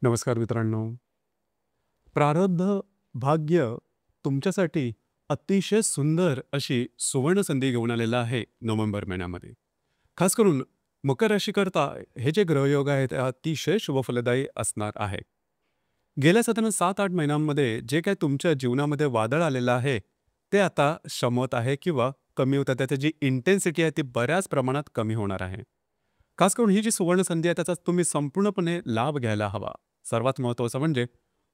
नमस्कार मित्रांनो. प्रारब्ध भाग्य तुमच्यासाठी अतिशय सुंदर अशी सुवर्ण संधी घेऊन आलेला आहे नोव्हेंबर महिन्यामध्ये. खास करून मकर राशीकरता हे जे ग्रहयोग आहेत ते अतिशय शुभफलदायी असणार आहे. गेल्या साधारण 7-8 महिन्यांमध्ये जे काही तुमच्या जीवनामध्ये वादळ आलेलं आहे, ते आता शमत आहे किंवा कमी होतं. त्याची जी इंटेन्सिटी आहे ती बऱ्याच प्रमाणात कमी होणार आहे. खास करून ही जी सुवर्ण संधी आहे त्याचा तुम्ही संपूर्णपणे लाभ घ्यायला हवा. सर्वात महत्त्वाचं म्हणजे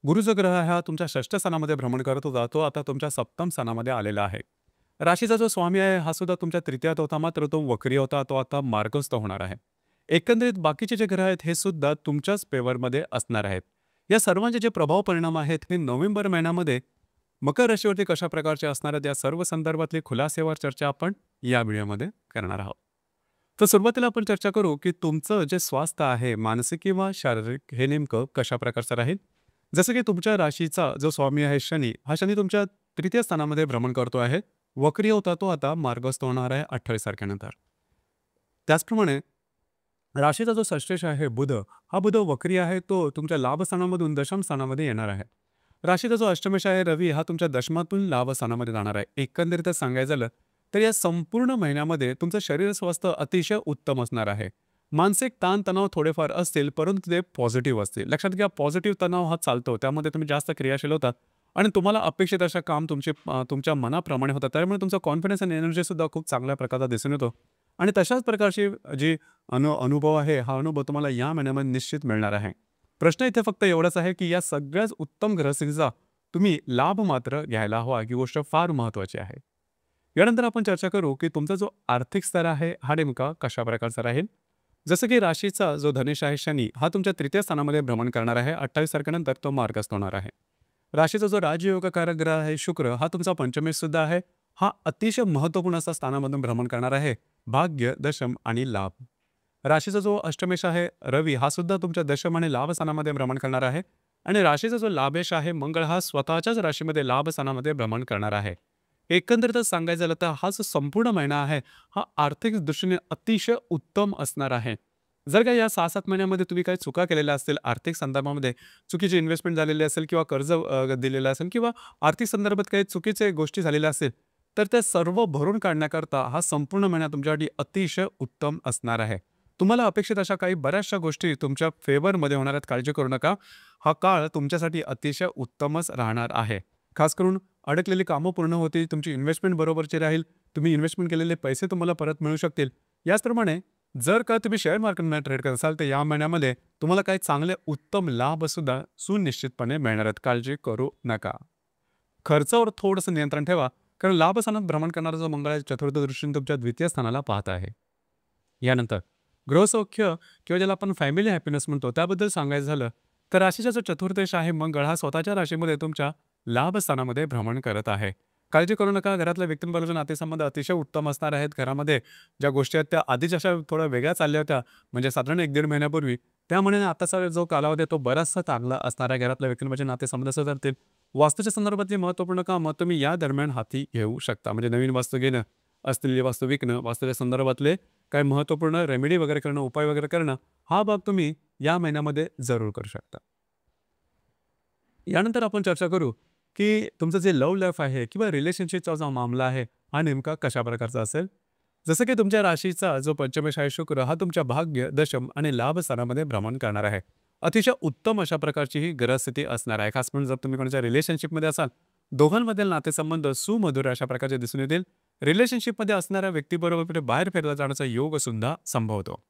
गुरु जो ग्रह आहे हा तुमच्या षष्ठ स्थानामध्ये भ्रमण करत होता, तो आता तुमच्या सप्तम स्थानामध्ये आलेला आहे. राशीचा जो स्वामी आहे हा सुद्धा तुमच्या तृतीयात होता, मात्र तो वक्री होता, तो आता मार्गस्थ होणार आहे. एकंदरीत बाकीचे जे ग्रह आहेत हे सुद्धा तुमच्याच फेवरमध्ये असणार आहेत. या सर्वांचे जे प्रभाव परिणाम आहेत हे नोव्हेंबर महिन्यामध्ये मकर राशीवरती कशा प्रकारचे असणार आहेत या सर्व संदर्भातली खुलासेवर चर्चा आपण या व्हिडिओमध्ये करणार आहोत. तर सुरुवातीला आपण चर्चा करू की तुमचं जे स्वास्थ्य आहे मानसिक किंवा शारीरिक हे नेमकं कशा प्रकारचं राहील. जसं की तुमच्या राशीचा जो स्वामी आहे शनी, हा शनी तुमच्या तृतीय स्थानामध्ये भ्रमण करतो आहे. वक्री होता तो आता मार्गस्थ होणार आहे 28 तारखेनंतर. त्याचप्रमाणे राशीचा जो षष्ठेश आहे बुध, हा बुध वक्री आहे, तो तुमच्या लाभ स्थानामधून दशम स्थानामध्ये येणार आहे. राशीचा जो अष्टमेश आहे रवी, हा तुमच्या दशमातून लाभ स्थानामध्ये जाणार आहे. एकंदरीतच सांगायचं झालं तर या संपूर्ण महिन्यामध्ये तुमचं शरीर स्वास्थ्य अतिशय उत्तम असणार आहे. मानसिक ताणतणाव थोडेफार असतील, परंतु ते पॉझिटिव्ह असतील. लक्षात घ्या, पॉझिटिव्ह तणाव हा चालतो, त्यामध्ये तुम्ही जास्त क्रियाशील होतात आणि तुम्हाला अपेक्षित असं काम तुमच्या मनाप्रमाणे होतं. त्यामुळे तुमचा कॉन्फिडन्स आणि एनर्जी सुद्धा खूप चांगल्या प्रकारे दिसून येतो आणि तशाच प्रकारची जी अनुभव आहे, हा अनुभव तुम्हाला या महिन्यामध्ये निश्चित मिळणार आहे. प्रश्न इथे फक्त एवढाच आहे की या सगळ्याच उत्तम ग्रहस्थितीचा तुम्ही लाभ मात्र घ्यायला हवा, ही गोष्ट फार महत्त्वाची आहे. यानंतर आपण चर्चा करू की तुमचा जो आर्थिक स्तर आहे हा नेमका कशा प्रकारचा राहील. जसं की राशीचा जो धनेश आहे शनी, हा तुमच्या तृतीय स्थानामध्ये भ्रमण करणार आहे. 28 तारखेनंतर तो मार्गस्थ होणार आहे. राशीचा जो राजयोगकारक ग्रह आहे शुक्र, हा तुमचा पंचमेश सुद्धा आहे. हा अतिशय महत्त्वपूर्ण असा स्थानामधून भ्रमण करणार आहे. भाग्य, दशम आणि लाभ. राशीचा जो अष्टमेश आहे रवी, हा सुद्धा तुमच्या दशम आणि लाभ स्थानामध्ये भ्रमण करणार आहे. आणि राशीचा जो लाभेश आहे मंगळ, हा स्वतःच्याच राशीमध्ये लाभ स्थानामध्ये भ्रमण करणार आहे. एकंदरीतच सांगायचं झालं तर हा जो संपूर्ण महिना आहे हा आर्थिक दृष्टीने अतिशय उत्तम असणार आहे. जर का या 6-7 महिन्यामध्ये तुम्ही काही चुका केलेल्या असतील, आर्थिक संदर्भामध्ये चुकीची इन्व्हेस्टमेंट झालेली असेल किंवा कर्ज दिलेलं असेल किंवा आर्थिक संदर्भात काही चुकीचे गोष्टी झालेल्या असतील, तर ते सर्व भरून काढण्याकरता हा संपूर्ण महिना तुमच्यासाठी अतिशय उत्तम असणार आहे. तुम्हाला अपेक्षित अशा काही बऱ्याचशा गोष्टी तुमच्या फेवरमध्ये होणार आहेत, काळजी करू नका. हा काळ तुमच्यासाठी अतिशय उत्तमच राहणार आहे. खास करून अडकलेली कामं पूर्ण होतील, तुमची इन्व्हेस्टमेंट बरोबरची राहील, तुम्ही इन्व्हेस्टमेंट केलेले पैसे तुम्हाला परत मिळू शकतील. याचप्रमाणे जर का तुम्ही शेअर मार्केटमध्ये ट्रेड करत असाल तर या महिन्यामध्ये तुम्हाला काही चांगले उत्तम लाभसुद्धा सुनिश्चितपणे मिळणार आहेत, काळजी करू नका. खर्चावर थोडंसं नियंत्रण ठेवा, कारण लाभस्थानात भ्रमण करणारा जो मंगळ आहे चतुर्थ दृष्टीने तुमच्या द्वितीय स्थानाला पाहत आहे. यानंतर गृहसौख्य किंवा ज्याला आपण फॅमिली हॅपीनेस म्हणतो त्याबद्दल सांगायचं झालं तर राशीचा जो चतुर्थेश आहे मंगळ, हा स्वतःच्या राशीमध्ये तुमच्या लाभस्थानामध्ये भ्रमण करत आहे. काळजी करू नका, घरातल्या व्यक्तींबरोबर नातेसंबंध अतिशय उत्तम असणार आहेत. घरामध्ये ज्या गोष्टी आहेत त्या आधीच अशा थोड्या वेगळ्या चालल्या होत्या, म्हणजे साधारण 1-1.5 महिन्यापूर्वी, त्यामुळे आताचा जो कालावधी आहे तो बराचसा चांगला असणार आहे. घरातल्या व्यक्तींमध्ये नातेसंबंध सुधारतील. वास्तूच्या संदर्भातली महत्त्वपूर्ण कामं तुम्ही या दरम्यान हाती घेऊ शकता, म्हणजे नवीन वास्तू घेणं, असलेली वास्तू विकणं, वास्तूच्या संदर्भातले काही महत्त्वपूर्ण रेमेडी वगैरे करणं, उपाय वगैरे करणं, हा भाग तुम्ही या महिन्यामध्ये जरूर करू शकता. यानंतर आपण चर्चा करू की तुमचं जे लव्ह लाईफ आहे किंवा रिलेशनशिपचा जो मामला आहे हा नेमका कशा प्रकारचा असेल. जसं की तुमच्या राशीचा जो पंचमेश आहे शुक्र, हा तुमच्या भाग्य, दशम आणि लाभ स्थानामध्ये भ्रमण करणार आहे. अतिशय उत्तम अशा प्रकारची ही ग्रहस्थिती असणार आहे. खास म्हणून जर तुम्ही कोणाच्या रिलेशनशिपमध्ये असाल, दोघांमधील नातेसंबंध सुमधुर अशा प्रकारचे दिसून येतील. रिलेशनशिपमध्ये असणाऱ्या व्यक्तीबरोबर बाहेर फिरला जाण्याचा योग सुद्धा संभवतो.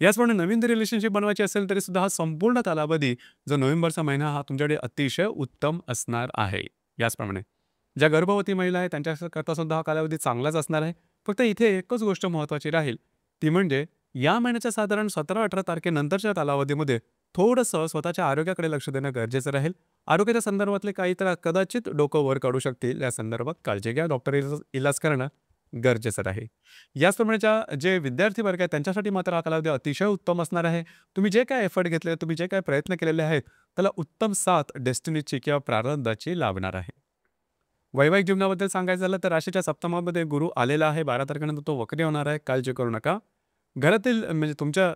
याचप्रमाणे नवीन रिलेशनशिप बनवायची असेल तरी सुद्धा हा संपूर्ण कालावधी जो नोव्हेंबरचा महिना हा तुमच्याकडे अतिशय उत्तम असणार आहे. याचप्रमाणे ज्या गर्भवती महिला आहेत त्यांच्याकरता सुद्धा हा कालावधी चांगलाच असणार आहे. फक्त इथे एकच गोष्ट महत्त्वाची राहील, ती म्हणजे या महिन्याच्या साधारण 17-18 तारखेनंतरच्या कालावधीमध्ये थोडंसं स्वतःच्या आरोग्याकडे लक्ष देणं गरजेचं राहील. आरोग्याच्या संदर्भातले काही तर कदाचित डोकं वर काढू शकतील, या संदर्भात काळजी घ्या. डॉक्टर इलाज करणं गरजेचं आहे. याचप्रमाणे जे विद्यार्थी वर्ग आहे त्यांच्यासाठी मात्र हा कालावधी अतिशय उत्तम असणार आहे. तुम्ही जे काय एफर्ट घेतले, तुम्ही जे काय प्रयत्न केलेले आहेत, त्याला उत्तम साथ डेस्टिनीची किंवा प्रारब्धाची लाभणार आहे. वैवाहिक जीवनाबद्दल सांगायचं झालं तर राशीच्या सप्तमामध्ये गुरु आलेला आहे. 12 तारखेनंतर तो वक्री होणार आहे, काळजी करू नका. घरातील म्हणजे तुमच्या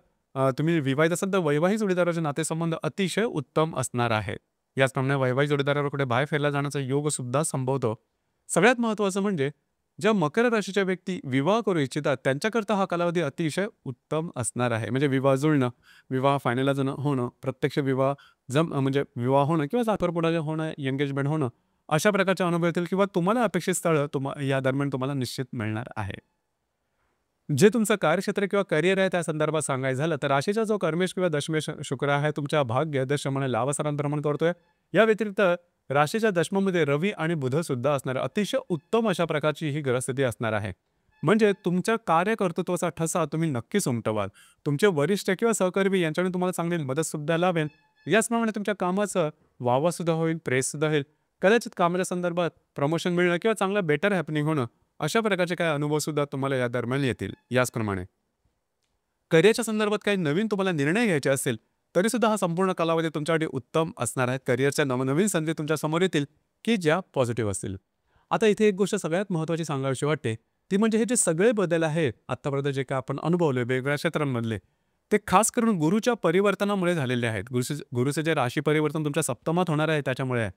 तुम्ही विवाहित असाल तर वैवाहिक जोडीदाराचे नातेसंबंध अतिशय उत्तम असणार आहेत. याचप्रमाणे वैवाहिक जोडीदारावर कुठे बाहेर फिरला जाण्याचा योग सुद्धा संभवतो. सगळ्यात महत्त्वाचं म्हणजे ज्या मकर राशीच्या व्यक्ती विवाह करू इच्छितात त्यांच्याकरता हा कालावधी अतिशय उत्तम असणार आहे. म्हणजे विवाह जुळणं, विवाह फायनलाइज होणं, प्रत्यक्ष विवाह म्हणजे विवाह होणं किंवा साखरपुडा होणं, एंगेजमेंट होणं, अशा प्रकारचे अनुभव येतील किंवा तुम्हाला अपेक्षित स्थळं या दरम्यान तुम्हाला निश्चित मिळणार आहे. जे तुमचं कार्यक्षेत्र किंवा करिअर आहे त्या संदर्भात सांगायचं झालं तर राशीचा जो कर्मेश किंवा दशमेश शुक्र आहे तुमच्या भाग्य दशमाने लाभस्थानात भ्रमण करतोय. या व्यतिरिक्त राशीच्या दशमामध्ये रवी आणि बुध सुद्धा असणार आहे. अतिशय उत्तम अशा प्रकारची ही ग्रहस्थिती असणार आहे. म्हणजे तुमच्या कार्यकर्तृत्वाचा ठसा तुम्ही नक्कीच उमटवाल. तुमचे वरिष्ठ किंवा सहकर्मी यांच्याकडून तुम्हाला चांगली मदत सुद्धा लाभेल. याचप्रमाणे तुमच्या कामाचं वावा सुद्धा होईल, प्रेस सुद्धा होईल. कदाचित कामाच्या संदर्भात प्रमोशन मिळणं किंवा चांगलं बेटर हॅपनिंग होणं, अशा प्रकारचे काही अनुभव सुद्धा तुम्हाला या दरम्यान येतील. याचप्रमाणे करिअरच्या संदर्भात काही नवीन तुम्हाला निर्णय घ्यायचे असेल तरी सुद्धा हा संपूर्ण कालावधी तुमच्यासाठी उत्तम असणार आहे. करिअरच्या नवनवीन संधी तुमच्या समोर येतील की ज्या पॉझिटिव्ह असतील. आता इथे एक गोष्ट सगळ्यात महत्त्वाची सांगावीशी वाटते, ती म्हणजे हे जे सगळे बदल आहेत आत्तापर्यंत जे काय आपण अनुभवले वेगवेगळ्या क्षेत्रांमधले, ते खास करून गुरुच्या परिवर्तनामुळे झालेले आहेत. गुरुचे जे राशी परिवर्तन तुमच्या सप्तमात होणार आहे त्याच्यामुळे आहे.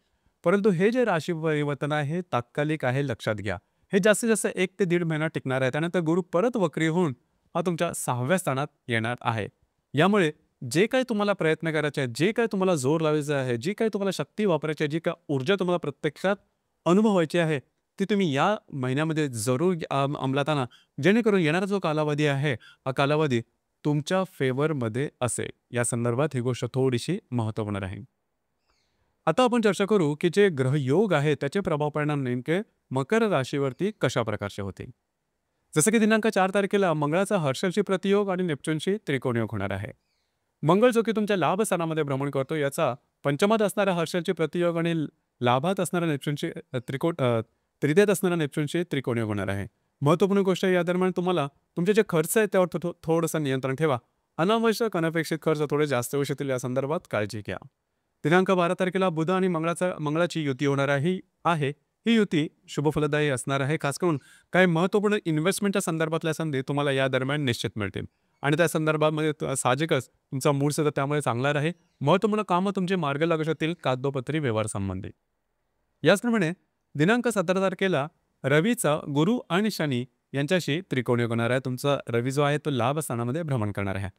परंतु हे जे राशी परिवर्तन आहे हे तात्कालिक आहे, लक्षात घ्या. हे जास्तीत जास्त 1 ते 1.5 महिना टिकणार आहे. त्यानंतर गुरु परत वक्री होऊन हा तुमच्या 6व्या स्थानात येणार आहे. यामुळे जे काही तुम्हाला प्रयत्न करायचे आहेत, जे काही तुम्हाला जोर लावायचा आहे, जी काही तुम्हाला शक्ती वापरायची आहे, जी काही ऊर्जा तुम्हाला प्रत्यक्षात अनुभवायची आहे, ती तुम्ही या महिन्यामध्ये जरूर अंमलात आणा. जेणेकरून येणारा जो कालावधी आहे, हा कालावधी तुमच्या फेवरमध्ये असेल. या संदर्भात ही गोष्ट थोडीशी महत्त्वपूर्ण राहील. आता आपण चर्चा करू की जे ग्रहयोग आहे त्याचे प्रभाव परिणाम नेमके मकर राशीवरती कशा प्रकारचे होते. जसं की दिनांक 4 तारखेला मंगळाचा हर्षलशी प्रतियोग आणि नेपच्यूनशी त्रिकोणयोग होणार आहे. मंगळ जो की तुमच्या लाभ स्थानामध्ये भ्रमण करतो, याचा पंचमात असणारा हर्षलची प्रतियोग आणि लाभात असणारा नेपच्यूनशी तृतीयात असणारा नेपच्यूनशी त्रिकोणयोग होणार आहे. महत्त्वपूर्ण गोष्ट या दरम्यान तुम्हाला तुमचे जे खर्च आहे त्यावर थोडंसं नियंत्रण ठेवा. अनावश्यक अनपेक्षित खर्च थोडे जास्त होऊ शकतील, या संदर्भात काळजी घ्या. दिनांक 12 तारखेला बुध आणि मंगळाची युती होणार आहे. ही युती शुभफलदायी असणार आहे. खास करून काही महत्त्वपूर्ण इन्व्हेस्टमेंटच्या संदर्भातल्या संधी तुम्हाला या दरम्यान निश्चित मिळतील आणि त्या संदर्भामध्ये साहजिकच तुमचा मूड सुद्धा त्यामुळे चांगला राहील. महत्त्वपूर्ण कामं तुमचे मार्ग लागू शकतील कागदोपत्री व्यवहार संबंधी. याचप्रमाणे दिनांक 17 तारखेला रवीचा गुरु आणि शनी यांच्याशी त्रिकोणयोग होणार आहे. तुमचा रवी जो आहे तो लाभ स्थानामध्ये भ्रमण करणार आहे.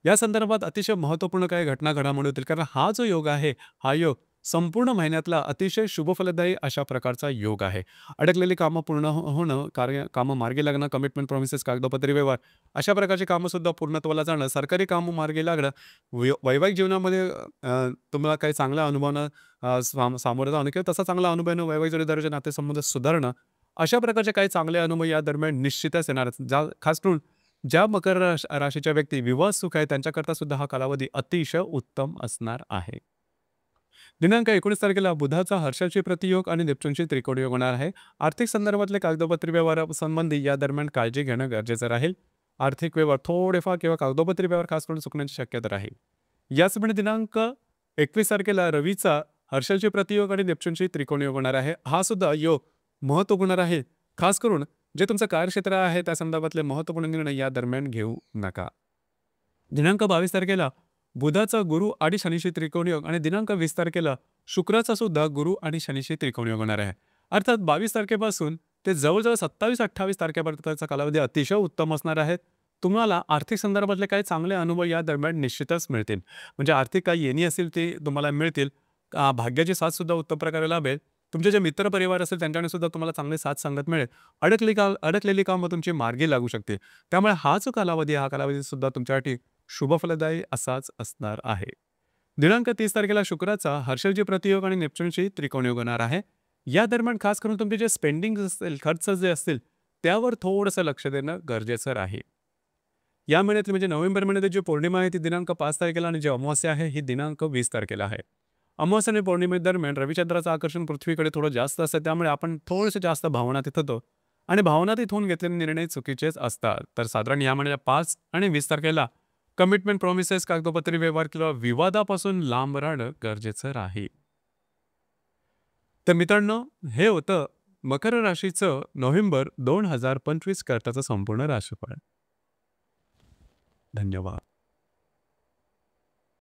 या संदर्भात अतिशय महत्त्वपूर्ण काही घटना घडामोडी होतील, कारण हा जो योग आहे, हा योग संपूर्ण महिन्यातला अतिशय शुभफलदायी अशा प्रकारचा योग आहे. अडकलेली कामं पूर्ण होणं, कामं मार्गी लागणं, कमिटमेंट प्रॉमिसेस, कागदोपत्री व्यवहार अशा प्रकारची कामंसुद्धा पूर्णत्वाला जाणं, सरकारी कामं मार्गी लागणं, वैवाहिक जीवनामध्ये तुम्हाला काही चांगल्या अनुभवानं सामोरं जाणं किंवा तसा चांगला अनुभव वैवाहिक जोडीदाराचे नातेसंबंध सुधारणं, अशा प्रकारचे काही चांगले अनुभव या दरम्यान निश्चितच येणार आहेत. खास करून ज्या मकर राशीच्या व्यक्ती विवाह सुख आहे त्यांच्याकरता सुद्धा हा कालावधी अतिशय उत्तम असणार आहे. दिनांक 19 तारखेला बुधाचा हर्षाची प्रतियोग आणि नेपच्यूनशी त्रिकोणयोग होणार आहे. आर्थिक संदर्भातले कागदोपत्री व्यवहारासंबंधी या दरम्यान काळजी घेणं गरजेचं राहील. आर्थिक व्यवहार थोडेफार किंवा कागदोपत्री व्यवहार खास करून चुकण्याची शक्यता राहील. याचप्रमाणे दिनांक 21 तारखेला रवीचा हर्षाची प्रतियोग आणि नेपच्यूनशी त्रिकोणयोग होणार आहे. हा सुद्धा योग महत्त्वपूर्ण आहे. खास करून जे तुमचं कार्यक्षेत्र आहे त्या संदर्भातले महत्त्वपूर्ण निर्णय या दरम्यान घेऊ नका. दिनांक 22 तारखेला बुधाचा गुरु आणि शनीशी त्रिकोणयोग आणि दिनांक 20 तारखेला शुक्राचा सुद्धा गुरु आणि शनीशी त्रिकोणयोग होणार आहे. अर्थात 22 तारखेपासून ते जवळजवळ 27-28 तारखेपर्यंतचा कालावधी अतिशय उत्तम असणार आहे. तुम्हाला आर्थिक संदर्भातले काही चांगले अनुभव या दरम्यान निश्चितच मिळतील. म्हणजे आर्थिक काही येणी असतील ते तुम्हाला मिळतील. भाग्याची साथ सुद्धा उत्तम प्रकारे लाभेल. तुमचे जे मित्र परिवार असेल त्यांच्याने सुद्धा तुम्हाला चांगली साथ संगत मिळेल. अडकलेली कामं तुमची मार्गी लागू शकते. त्यामुळे हा जो कालावधी हा कालावधी सुद्धा तुमच्यासाठी शुभफलदायी असाच असणार आहे. दिनांक 30 तारखेला शुक्राचा हर्षलची प्रतियोग आणि नेपच्यूनशी त्रिकोणयोग होणार आहे. या दरम्यान खास करून तुमचे जे स्पेंडिंग असतील, खर्च जे असतील त्यावर थोडंसं लक्ष देणं गरजेचं राहील. या महिन्यातील म्हणजे नोव्हेंबर महिन्यातील जी पौर्णिमा आहे ती दिनांक 5 तारखेला आणि जी अमावास्या आहे ही दिनांक 20 तारखेला आहे. अमावास्या आणि पौर्णिमेदरम्यान रविचंद्राचं आकर्षण पृथ्वीकडे थोडं जास्त असतं, त्यामुळे आपण थोडेसे जास्त भावनातीत होतो आणि भावनातीत होऊन घेतलेले निर्णय चुकीचेच असतात. तर साधारण या महिन्याच्या 5 आणि 20 तारखेला कमिटमेंट प्रॉमिसेस, कागदोपत्री व्यवहार किंवा विवादापासून लांब राहणं गरजेचं राहील. तर मित्रांनो, हे होतं मकर राशीचं नोव्हेंबर 2025 करताचं संपूर्ण राशीफळ. धन्यवाद.